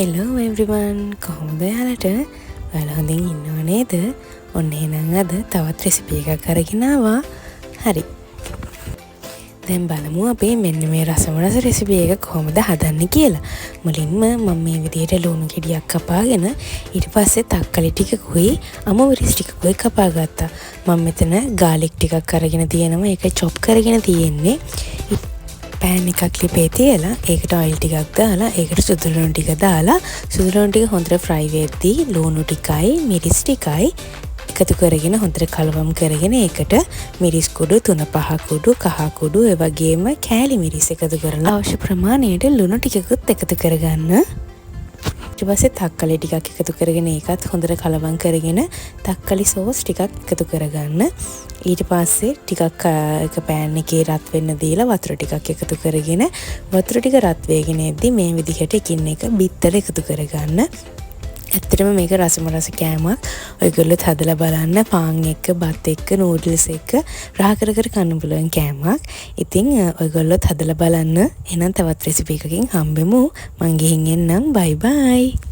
Hello everyone කොහොමද යාලට ඔයාලා හොඳින් ඉන්නව නේද? ඔන්න එහෙනම් අද තවත් රෙසිපි එකක් අරගෙන ආවා. හරි. දැන් බලමු අපි මෙන්න මේ රසමරස රෙසිපි එක කොහොමද හදන්නේ කියලා. මුලින්ම මම මේ විදිහට ලුණු ගෙඩියක් කපාගෙන ඊට පස්සේ තක්කලි ටිකකුයි අමුවිරිස් ටිකකුයි කපා ගත්තා. මම මෙතන ගාලික් ටිකක් අරගෙන තියෙනවා. ඒක චොප් කරගෙන තියෙන්නේ. පෑන් එකක් ලිපේ තියලා ඒකට ඔයිල් ටිකක් දාලා ඒකට සුදුලුණු ටික දාලා සුදුලුණු ටික හොඳට ෆ්‍රයි වෙද්දී ලුණු ටිකයි මිරිස් ටිකයි එකතු කරගෙන හොඳට කලවම් කරගෙන ඒකට මිරිස් කුඩු 3-5 කුඩු කහ කුඩු ඒ වගේම කෑලි මිරිස් එකතු කරලා අවශ්‍ය ප්‍රමාණයට ලුණු ටිකකුත් එකතු කරගන්න. ඊට පස්සේ තක්කලි ටිකක් එකතු කරගෙන ඒකත් හොඳට කලවම් කරගෙන තක්කලි සෝස් ටිකක් එකතු කරගන්න. ඊට පස්සේ ටිකක් එක පෑන් එකේ රත් වෙන්න දීලා වතුර ටිකක් එකතු කරගෙන වතුර ටික රත් වෙගෙන එද්දි මේ විදිහට එකින් එක බිත්තර එකතු කරගන්න. ඇත්තටම මේක රසමරස කෑමක්. ඔයගොල්ලොත් හදලා බලන්න. පාන් එක්ක, බත් එක්ක, නූඩල්ස් එක්ක රහ කර කර කන්න පුළුවන් කෑමක්. ඉතින් ඔයගොල්ලොත් හදලා බලන්න. එහෙනම් තවත් රෙසිපි එකකින් හම්බෙමු. මං ගිහින් එන්නම්. බයි බයි.